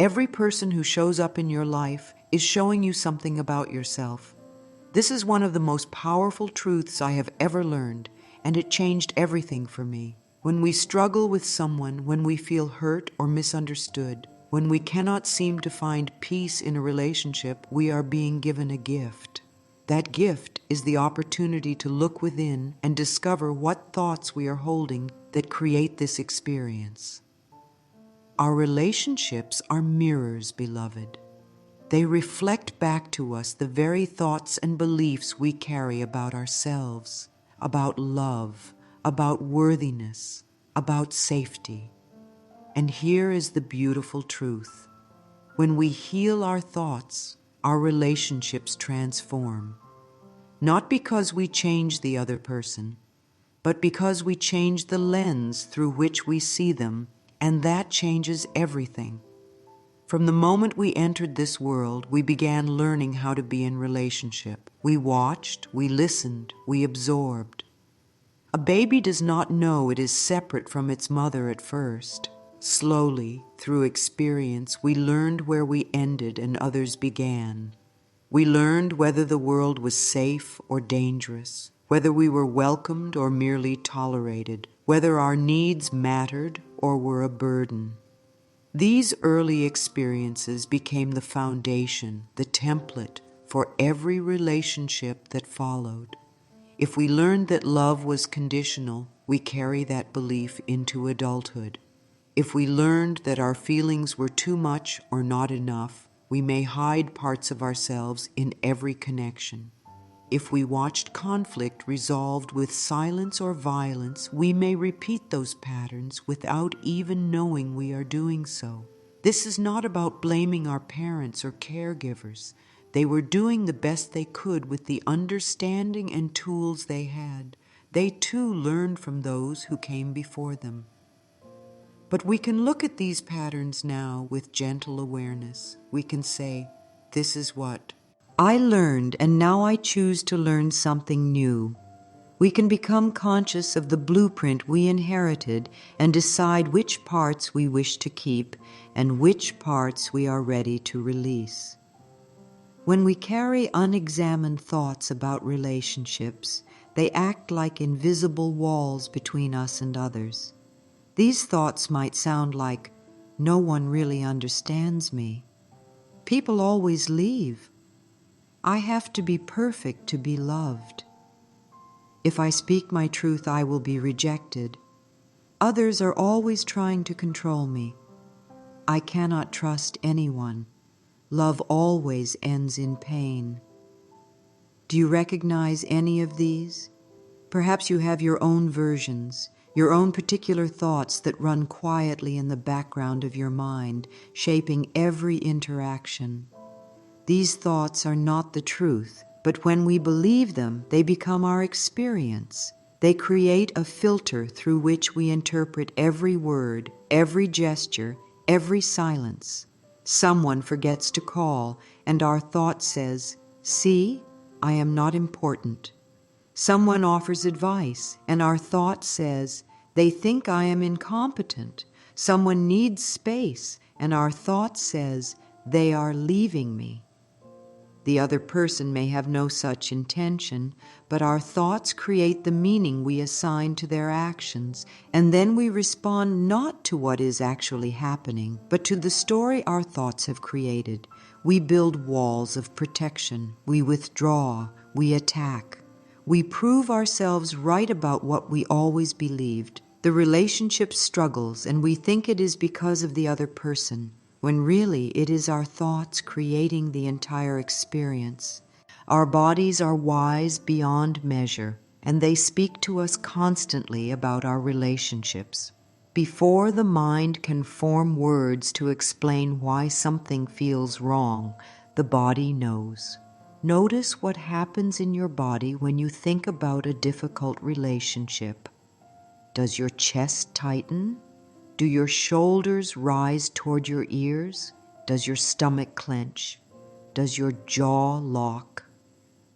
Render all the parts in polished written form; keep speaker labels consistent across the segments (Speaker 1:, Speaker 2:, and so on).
Speaker 1: Every person who shows up in your life is showing you something about yourself. This is one of the most powerful truths I have ever learned, and it changed everything for me. When we struggle with someone, when we feel hurt or misunderstood, when we cannot seem to find peace in a relationship, we are being given a gift. That gift is the opportunity to look within and discover what thoughts we are holding that create this experience. Our relationships are mirrors, beloved. They reflect back to us the very thoughts and beliefs we carry about ourselves, about love, about worthiness, about safety. And here is the beautiful truth. When we heal our thoughts, our relationships transform. Not because we change the other person, but because we change the lens through which we see them, and that changes everything. From the moment we entered this world, we began learning how to be in relationship. We watched, we listened, we absorbed. A baby does not know it is separate from its mother at first. Slowly, through experience, we learned where we ended and others began. We learned whether the world was safe or dangerous, whether we were welcomed or merely tolerated, whether our needs mattered or were a burden. These early experiences became the foundation, the template for every relationship that followed. If we learned that love was conditional, we carry that belief into adulthood. If we learned that our feelings were too much or not enough, we may hide parts of ourselves in every connection. If we watched conflict resolved with silence or violence, we may repeat those patterns without even knowing we are doing so. This is not about blaming our parents or caregivers. They were doing the best they could with the understanding and tools they had. They too learned from those who came before them. But we can look at these patterns now with gentle awareness. We can say, this is what I learned, and now I choose to learn something new. We can become conscious of the blueprint we inherited and decide which parts we wish to keep and which parts we are ready to release. When we carry unexamined thoughts about relationships, they act like invisible walls between us and others. These thoughts might sound like, no one really understands me. People always leave. I have to be perfect to be loved. If I speak my truth, I will be rejected. Others are always trying to control me. I cannot trust anyone. Love always ends in pain. Do you recognize any of these? Perhaps you have your own versions, your own particular thoughts that run quietly in the background of your mind, shaping every interaction. These thoughts are not the truth, but when we believe them, they become our experience. They create a filter through which we interpret every word, every gesture, every silence. Someone forgets to call, and our thought says, "See, I am not important." Someone offers advice, and our thought says, "They think I am incompetent." Someone needs space, and our thought says, "They are leaving me." The other person may have no such intention, but our thoughts create the meaning we assign to their actions, and then we respond not to what is actually happening, but to the story our thoughts have created. We build walls of protection. We withdraw. We attack. We prove ourselves right about what we always believed. The relationship struggles, and we think it is because of the other person, when really it is our thoughts creating the entire experience. Our bodies are wise beyond measure, and they speak to us constantly about our relationships. Before the mind can form words to explain why something feels wrong, the body knows. Notice what happens in your body when you think about a difficult relationship. Does your chest tighten? Do your shoulders rise toward your ears? Does your stomach clench? Does your jaw lock?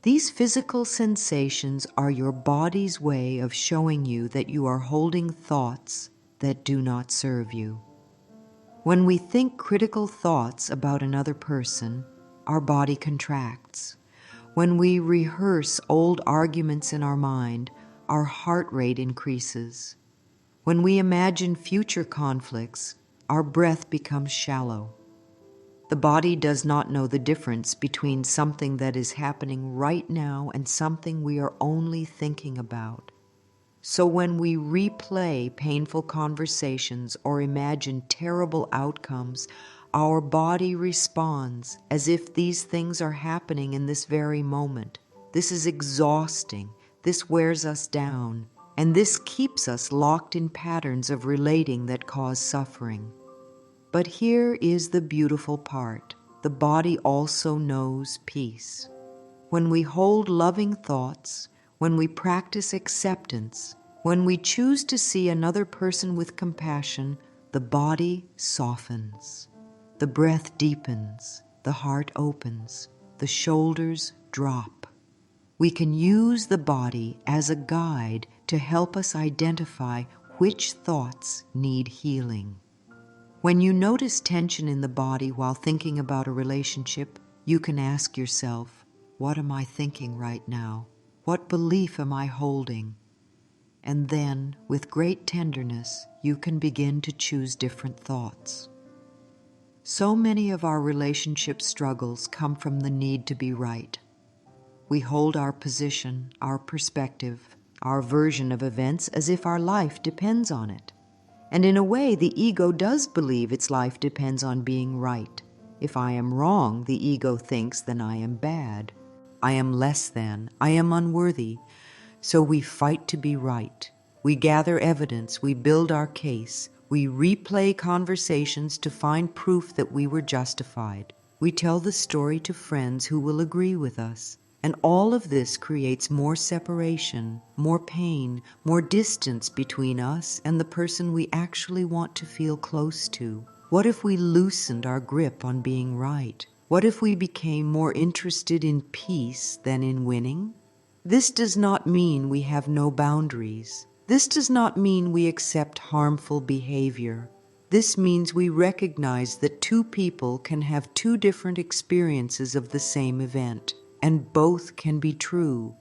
Speaker 1: These physical sensations are your body's way of showing you that you are holding thoughts that do not serve you. When we think critical thoughts about another person, our body contracts. When we rehearse old arguments in our mind, our heart rate increases. When we imagine future conflicts, our breath becomes shallow. The body does not know the difference between something that is happening right now and something we are only thinking about. So when we replay painful conversations or imagine terrible outcomes, our body responds as if these things are happening in this very moment. This is exhausting. This wears us down. And this keeps us locked in patterns of relating that cause suffering. But here is the beautiful part. The body also knows peace. When we hold loving thoughts, when we practice acceptance, when we choose to see another person with compassion, the body softens. The breath deepens, the heart opens, the shoulders drop. We can use the body as a guide to help us identify which thoughts need healing. When you notice tension in the body while thinking about a relationship, you can ask yourself, what am I thinking right now? What belief am I holding? And then, with great tenderness, you can begin to choose different thoughts. So many of our relationship struggles come from the need to be right. We hold our position, our perspective, our version of events as if our life depends on it. And in a way, the ego does believe its life depends on being right. If I am wrong, the ego thinks, then I am bad. I am less than. I am unworthy. So we fight to be right. We gather evidence. We build our case. We replay conversations to find proof that we were justified. We tell the story to friends who will agree with us. And all of this creates more separation, more pain, more distance between us and the person we actually want to feel close to. What if we loosened our grip on being right? What if we became more interested in peace than in winning? This does not mean we have no boundaries. This does not mean we accept harmful behavior. This means we recognize that two people can have two different experiences of the same event. And both can be true.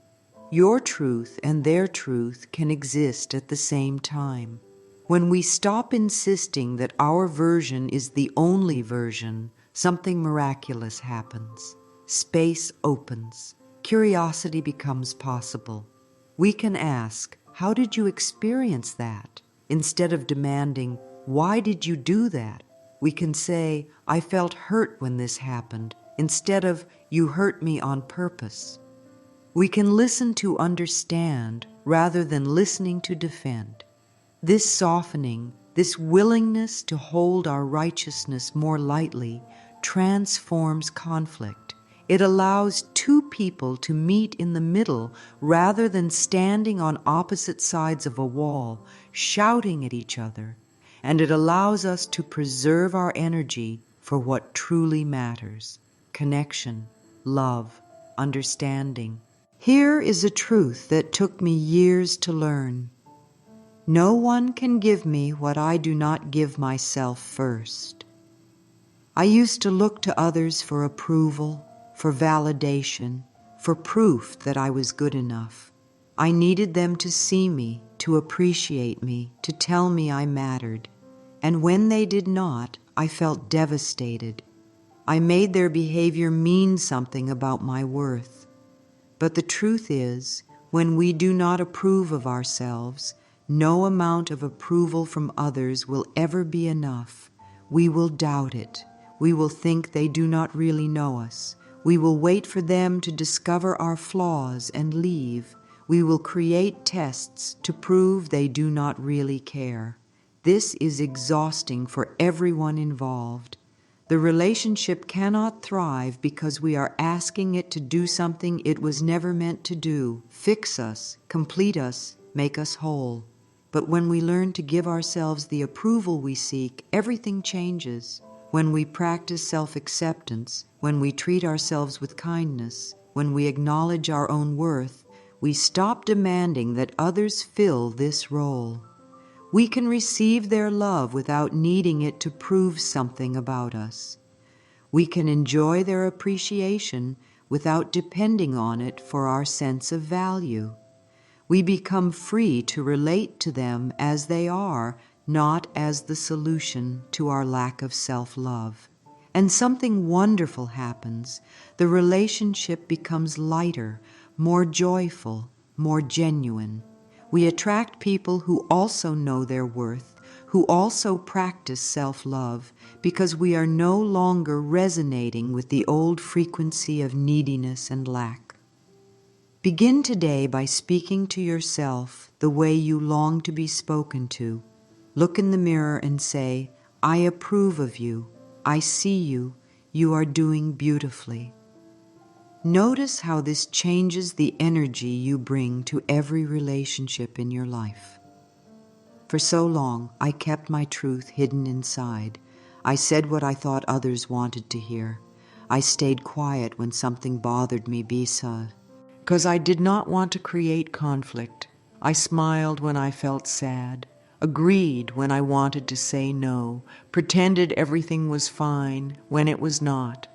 Speaker 1: Your truth and their truth can exist at the same time. When we stop insisting that our version is the only version, something miraculous happens. Space opens. Curiosity becomes possible. We can ask, how did you experience that? Instead of demanding, why did you do that? We can say, I felt hurt when this happened, instead of, you hurt me on purpose. We can listen to understand rather than listening to defend. This softening, this willingness to hold our righteousness more lightly, transforms conflict. It allows two people to meet in the middle rather than standing on opposite sides of a wall, shouting at each other. And it allows us to preserve our energy for what truly matters: connection, love, understanding. Here is a truth that took me years to learn. No one can give me what I do not give myself first. I used to look to others for approval, for validation, for proof that I was good enough. I needed them to see me, to appreciate me, to tell me I mattered. And when they did not, I felt devastated. I made their behavior mean something about my worth. But the truth is, when we do not approve of ourselves, no amount of approval from others will ever be enough. We will doubt it. We will think they do not really know us. We will wait for them to discover our flaws and leave. We will create tests to prove they do not really care. This is exhausting for everyone involved. The relationship cannot thrive because we are asking it to do something it was never meant to do, fix us, complete us, make us whole. But when we learn to give ourselves the approval we seek, everything changes. When we practice self-acceptance, when we treat ourselves with kindness, when we acknowledge our own worth, we stop demanding that others fill this role. We can receive their love without needing it to prove something about us. We can enjoy their appreciation without depending on it for our sense of value. We become free to relate to them as they are, not as the solution to our lack of self-love. And something wonderful happens. The relationship becomes lighter, more joyful, more genuine. We attract people who also know their worth, who also practice self-love, because we are no longer resonating with the old frequency of neediness and lack. Begin today by speaking to yourself the way you long to be spoken to. Look in the mirror and say, "I approve of you. I see you. You are doing beautifully." Notice how this changes the energy you bring to every relationship in your life. For so long, I kept my truth hidden inside. I said what I thought others wanted to hear. I stayed quiet when something bothered me, because I did not want to create conflict. I smiled when I felt sad, agreed when I wanted to say no, pretended everything was fine when it was not.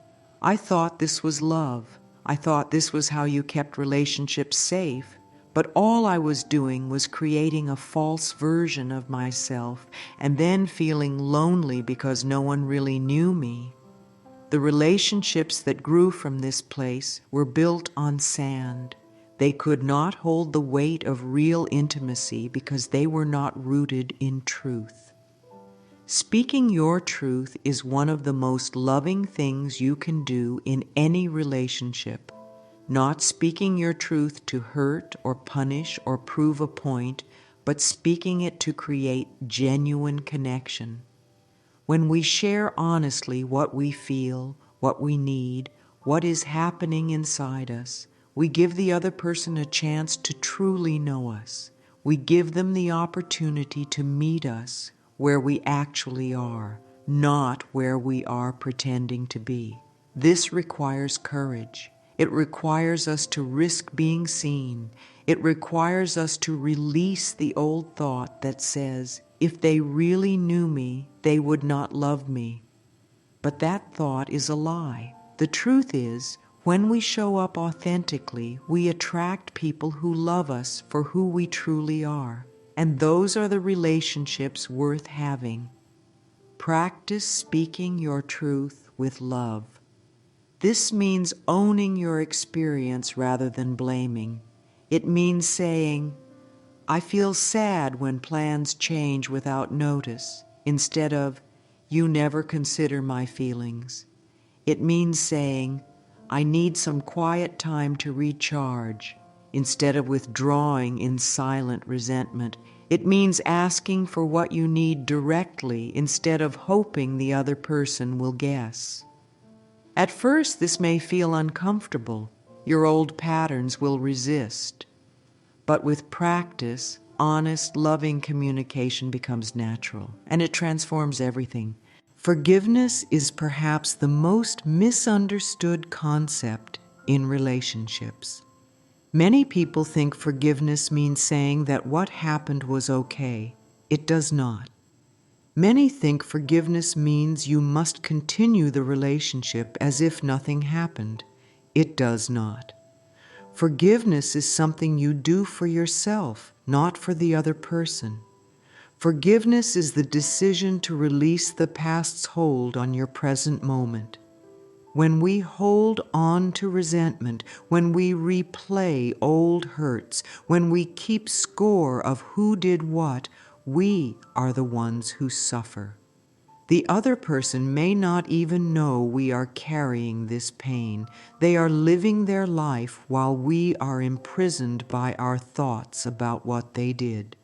Speaker 1: I thought this was love. I thought this was how you kept relationships safe. But all I was doing was creating a false version of myself and then feeling lonely because no one really knew me. The relationships that grew from this place were built on sand. They could not hold the weight of real intimacy because they were not rooted in truth. Speaking your truth is one of the most loving things you can do in any relationship. Not speaking your truth to hurt or punish or prove a point, but speaking it to create genuine connection. When we share honestly what we feel, what we need, what is happening inside us, we give the other person a chance to truly know us. We give them the opportunity to meet us where we actually are, not where we are pretending to be. This requires courage. It requires us to risk being seen. It requires us to release the old thought that says, if they really knew me, they would not love me. But that thought is a lie. The truth is, when we show up authentically, we attract people who love us for who we truly are. And those are the relationships worth having. Practice speaking your truth with love. This means owning your experience rather than blaming. It means saying, "I feel sad when plans change without notice," instead of, "You never consider my feelings." It means saying, "I need some quiet time to recharge," instead of withdrawing in silent resentment. It means asking for what you need directly instead of hoping the other person will guess. At first, this may feel uncomfortable. Your old patterns will resist. But with practice, honest, loving communication becomes natural, and it transforms everything. Forgiveness is perhaps the most misunderstood concept in relationships. Many people think forgiveness means saying that what happened was okay. It does not. Many think forgiveness means you must continue the relationship as if nothing happened. It does not. Forgiveness is something you do for yourself, not for the other person. Forgiveness is the decision to release the past's hold on your present moment. When we hold on to resentment, when we replay old hurts, when we keep score of who did what, we are the ones who suffer. The other person may not even know we are carrying this pain. They are living their life while we are imprisoned by our thoughts about what they did.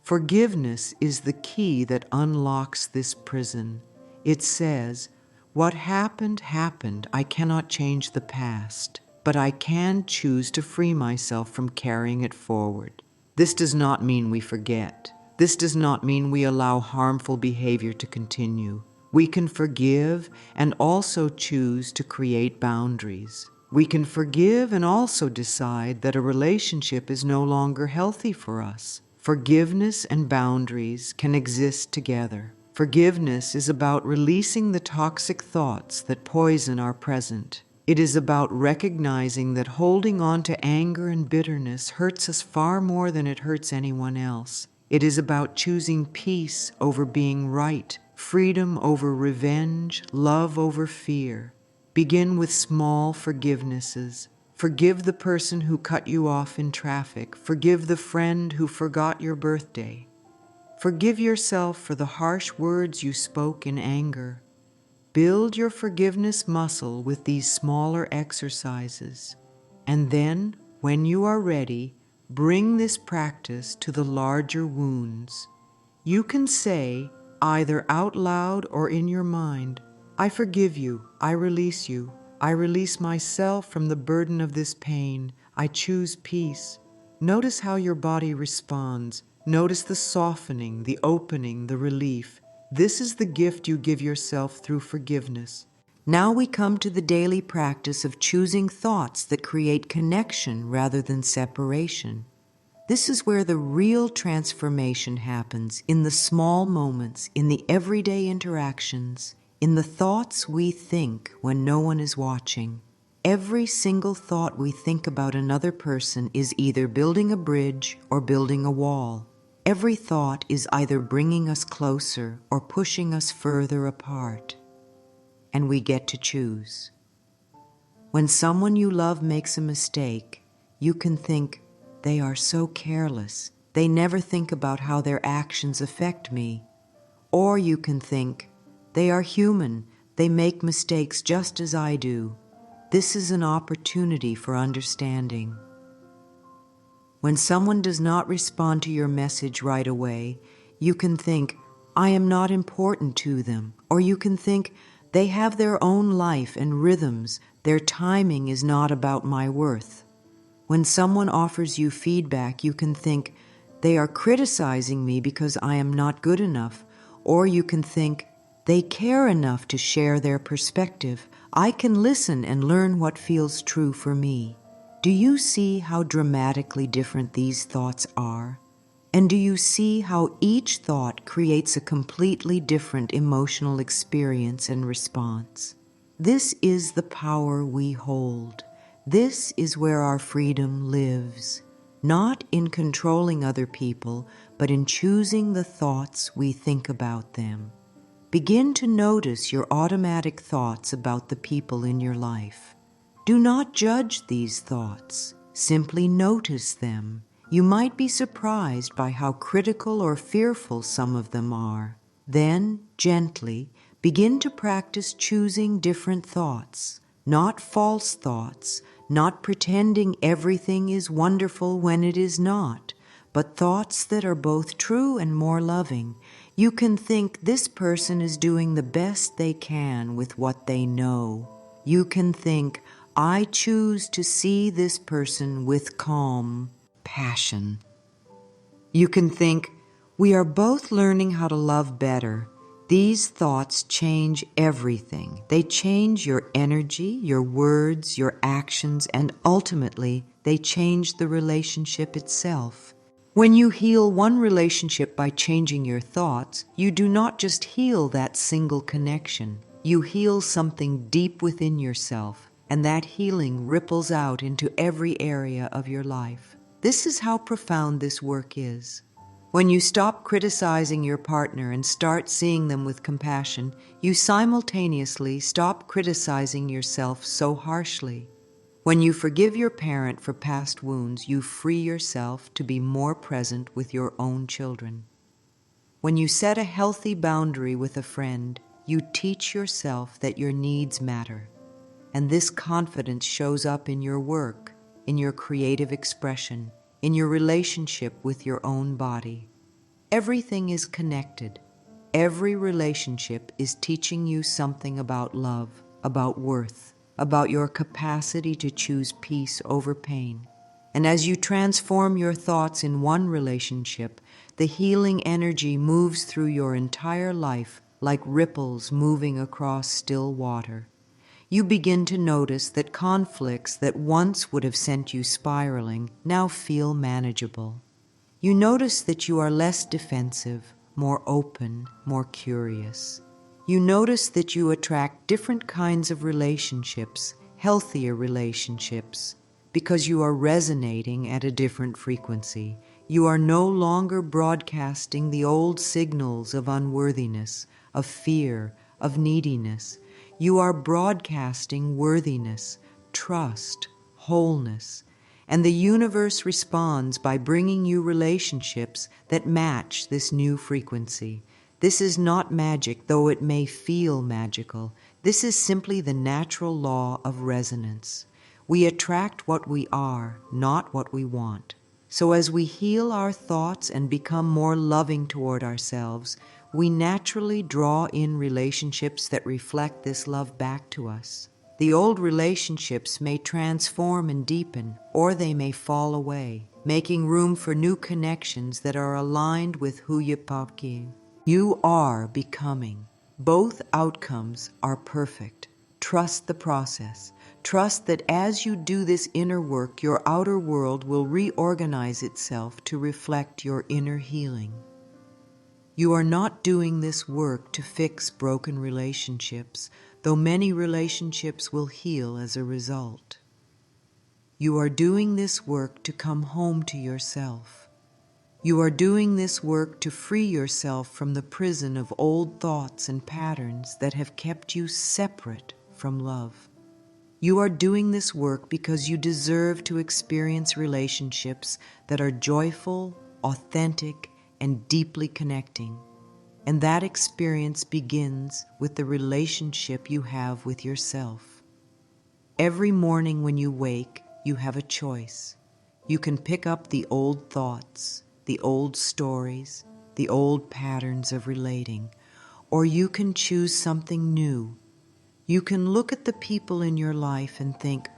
Speaker 1: Forgiveness is the key that unlocks this prison. It says, "What happened, happened. I cannot change the past, but I can choose to free myself from carrying it forward." This does not mean we forget. This does not mean we allow harmful behavior to continue. We can forgive and also choose to create boundaries. We can forgive and also decide that a relationship is no longer healthy for us. Forgiveness and boundaries can exist together. Forgiveness is about releasing the toxic thoughts that poison our present. It is about recognizing that holding on to anger and bitterness hurts us far more than it hurts anyone else. It is about choosing peace over being right, freedom over revenge, love over fear. Begin with small forgivenesses. Forgive the person who cut you off in traffic. Forgive the friend who forgot your birthday. Forgive yourself for the harsh words you spoke in anger. Build your forgiveness muscle with these smaller exercises. And then, when you are ready, bring this practice to the larger wounds. You can say, either out loud or in your mind, I forgive you, I release myself from the burden of this pain, I choose peace. Notice how your body responds. Notice the softening, the opening, the relief. This is the gift you give yourself through forgiveness. Now we come to the daily practice of choosing thoughts that create connection rather than separation. This is where the real transformation happens, in the small moments, in the everyday interactions, in the thoughts we think when no one is watching. Every single thought we think about another person is either building a bridge or building a wall. Every thought is either bringing us closer or pushing us further apart. And we get to choose. When someone you love makes a mistake, you can think, they are so careless. They never think about how their actions affect me. Or you can think, they are human. They make mistakes just as I do. This is an opportunity for understanding. When someone does not respond to your message right away, you can think, I am not important to them. Or you can think, they have their own life and rhythms. Their timing is not about my worth. When someone offers you feedback, you can think, they are criticizing me because I am not good enough. Or you can think, they care enough to share their perspective. I can listen and learn what feels true for me. Do you see how dramatically different these thoughts are? And do you see how each thought creates a completely different emotional experience and response? This is the power we hold. This is where our freedom lives, not in controlling other people, but in choosing the thoughts we think about them. Begin to notice your automatic thoughts about the people in your life. Do not judge these thoughts. Simply notice them. You might be surprised by how critical or fearful some of them are. Then, gently, begin to practice choosing different thoughts, not false thoughts, not pretending everything is wonderful when it is not, but thoughts that are both true and more loving. You can think this person is doing the best they can with what they know. You can think, I choose to see this person with calm passion. You can think, we are both learning how to love better. These thoughts change everything. They change your energy, your words, your actions, and ultimately, they change the relationship itself. When you heal one relationship by changing your thoughts, you do not just heal that single connection. You heal something deep within yourself, and that healing ripples out into every area of your life. This is how profound this work is. When you stop criticizing your partner and start seeing them with compassion, you simultaneously stop criticizing yourself so harshly. When you forgive your parent for past wounds, you free yourself to be more present with your own children. When you set a healthy boundary with a friend, you teach yourself that your needs matter. And this confidence shows up in your work, in your creative expression, in your relationship with your own body. Everything is connected. Every relationship is teaching you something about love, about worth, about your capacity to choose peace over pain. And as you transform your thoughts in one relationship, the healing energy moves through your entire life like ripples moving across still water. You begin to notice that conflicts that once would have sent you spiraling now feel manageable. You notice that you are less defensive, more open, more curious. You notice that you attract different kinds of relationships, healthier relationships, because you are resonating at a different frequency. You are no longer broadcasting the old signals of unworthiness, of fear, of neediness. You are broadcasting worthiness, trust, wholeness, and the universe responds by bringing you relationships that match this new frequency. This is not magic, though it may feel magical. This is simply the natural law of resonance. We attract what we are, not what we want. So as we heal our thoughts and become more loving toward ourselves, we naturally draw in relationships that reflect this love back to us. The old relationships may transform and deepen, or they may fall away, making room for new connections that are aligned with who you are becoming. Both outcomes are perfect. Trust the process. Trust that as you do this inner work, your outer world will reorganize itself to reflect your inner healing. You are not doing this work to fix broken relationships, though many relationships will heal as a result. You are doing this work to come home to yourself. You are doing this work to free yourself from the prison of old thoughts and patterns that have kept you separate from love. You are doing this work because you deserve to experience relationships that are joyful, authentic, and deeply connecting. And that experience begins with the relationship you have with yourself. Every morning when you wake, you have a choice. You can pick up the old thoughts, the old stories, the old patterns of relating, or you can choose something new. You can look at the people in your life and think,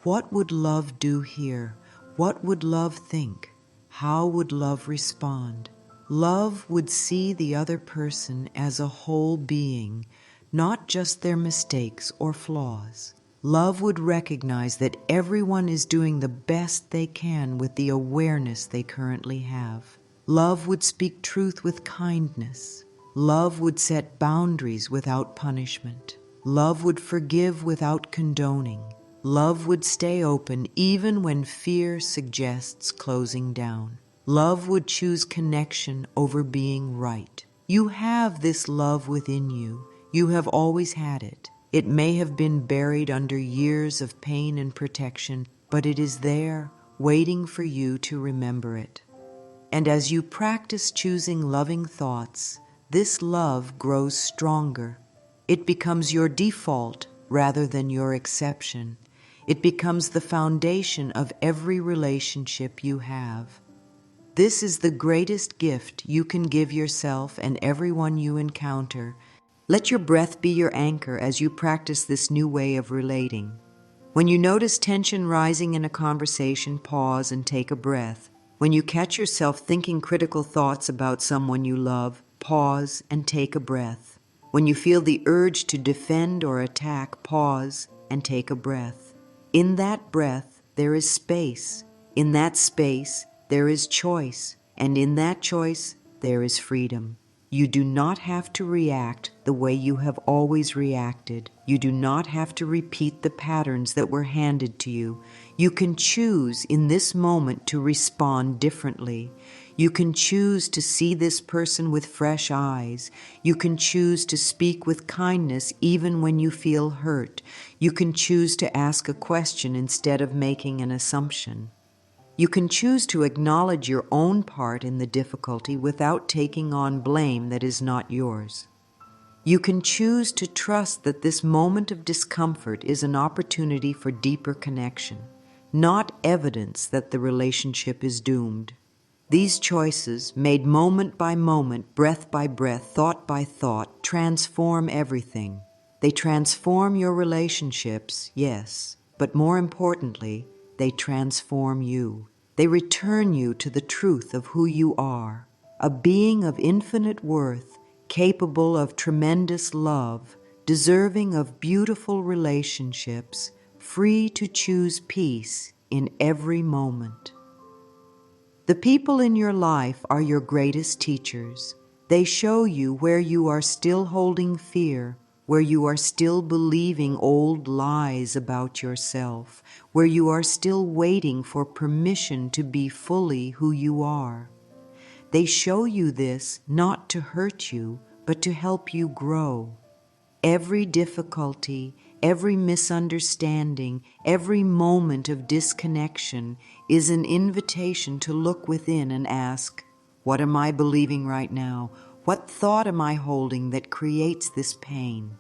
Speaker 1: what would love do here? What would love think? How would love respond? Love would see the other person as a whole being, not just their mistakes or flaws. Love would recognize that everyone is doing the best they can with the awareness they currently have. Love would speak truth with kindness. Love would set boundaries without punishment. Love would forgive without condoning. Love would stay open even when fear suggests closing down. Love would choose connection over being right. You have this love within you. You have always had it. It may have been buried under years of pain and protection, but it is there, waiting for you to remember it. And as you practice choosing loving thoughts, this love grows stronger. It becomes your default rather than your exception. It becomes the foundation of every relationship you have. This is the greatest gift you can give yourself and everyone you encounter. Let your breath be your anchor as you practice this new way of relating. When you notice tension rising in a conversation, pause and take a breath. When you catch yourself thinking critical thoughts about someone you love, pause and take a breath. When you feel the urge to defend or attack, pause and take a breath. In that breath, there is space. In that space, there is choice. And in that choice, there is freedom. You do not have to react the way you have always reacted. You do not have to repeat the patterns that were handed to you. You can choose in this moment to respond differently. You can choose to see this person with fresh eyes. You can choose to speak with kindness even when you feel hurt. You can choose to ask a question instead of making an assumption. You can choose to acknowledge your own part in the difficulty without taking on blame that is not yours. You can choose to trust that this moment of discomfort is an opportunity for deeper connection, not evidence that the relationship is doomed. These choices, made moment by moment, breath by breath, thought by thought, transform everything. They transform your relationships, yes, but more importantly, they transform you. They return you to the truth of who you are, a being of infinite worth, capable of tremendous love, deserving of beautiful relationships, free to choose peace in every moment. The people in your life are your greatest teachers. They show you where you are still holding fear, where you are still believing old lies about yourself, where you are still waiting for permission to be fully who you are. They show you this not to hurt you, but to help you grow. Every difficulty, every misunderstanding, every moment of disconnection is an invitation to look within and ask, what am I believing right now? What thought am I holding that creates this pain?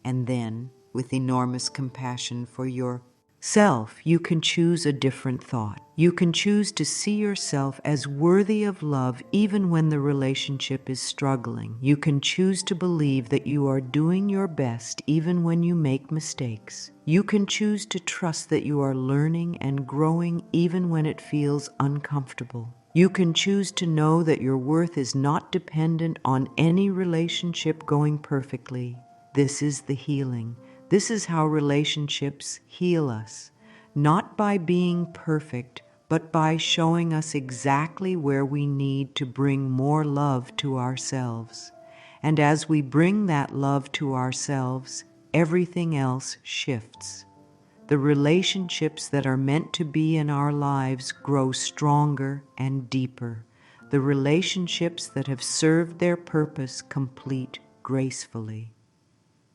Speaker 1: And then, with enormous compassion for yourself, you can choose a different thought. You can choose to see yourself as worthy of love even when the relationship is struggling. You can choose to believe that you are doing your best even when you make mistakes. You can choose to trust that you are learning and growing even when it feels uncomfortable. You can choose to know that your worth is not dependent on any relationship going perfectly. This is the healing. This is how relationships heal us, not by being perfect, but by showing us exactly where we need to bring more love to ourselves. And as we bring that love to ourselves, everything else shifts. The relationships that are meant to be in our lives grow stronger and deeper. The relationships that have served their purpose complete gracefully.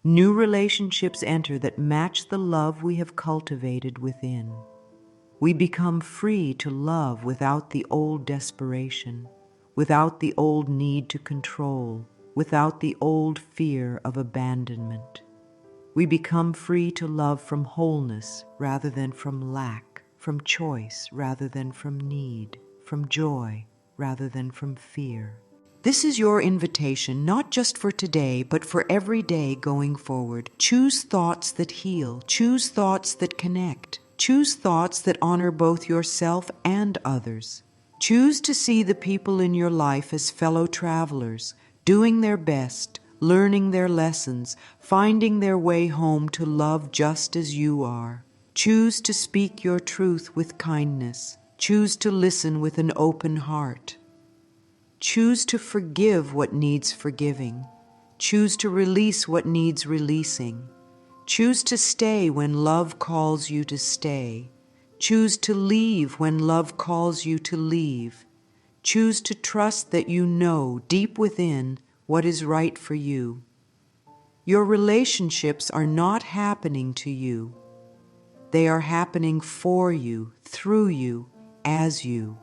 Speaker 1: New relationships enter that match the love we have cultivated within. We become free to love without the old desperation, without the old need to control, without the old fear of abandonment. We become free to love from wholeness rather than from lack, from choice rather than from need, from joy rather than from fear. This is your invitation, not just for today, but for every day going forward. Choose thoughts that heal. Choose thoughts that connect. Choose thoughts that honor both yourself and others. Choose to see the people in your life as fellow travelers, doing their best, learning their lessons, finding their way home to love just as you are. Choose to speak your truth with kindness. Choose to listen with an open heart. Choose to forgive what needs forgiving. Choose to release what needs releasing. Choose to stay when love calls you to stay. Choose to leave when love calls you to leave. Choose to trust that you know deep within what is right for you. Your relationships are not happening to you. They are happening for you, through you, as you.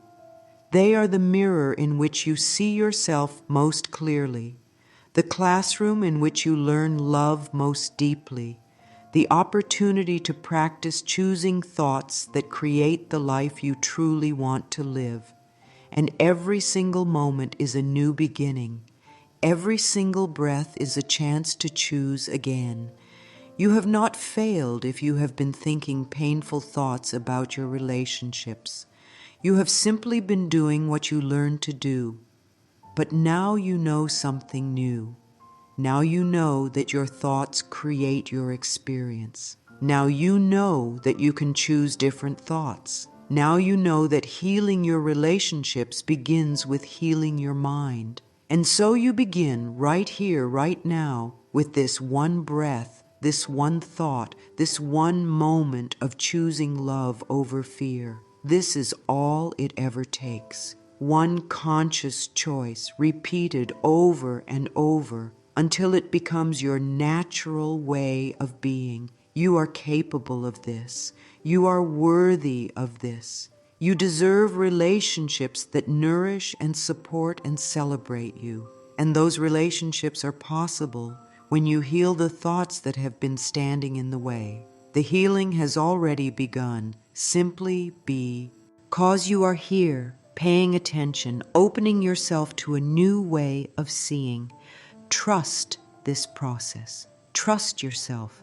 Speaker 1: They are the mirror in which you see yourself most clearly, the classroom in which you learn love most deeply, the opportunity to practice choosing thoughts that create the life you truly want to live. And every single moment is a new beginning. Every single breath is a chance to choose again. You have not failed if you have been thinking painful thoughts about your relationships. You have simply been doing what you learned to do. But now you know something new. Now you know that your thoughts create your experience. Now you know that you can choose different thoughts. Now you know that healing your relationships begins with healing your mind. And so you begin right here, right now, with this one breath, this one thought, this one moment of choosing love over fear. This is all it ever takes. One conscious choice repeated over and over until it becomes your natural way of being. You are capable of this. You are worthy of this. You deserve relationships that nourish and support and celebrate you. And those relationships are possible when you heal the thoughts that have been standing in the way. The healing has already begun. Simply be. Cause you are here, paying attention, opening yourself to a new way of seeing. Trust this process. Trust yourself.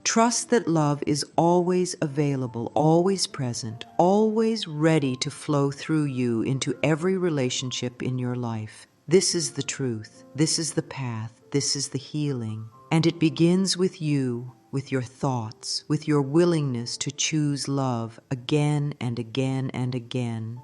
Speaker 1: Trust that love is always available, always present, always ready to flow through you into every relationship in your life. This is the truth. This is the path. This is the healing. And it begins with you, with your thoughts, with your willingness to choose love again and again and again.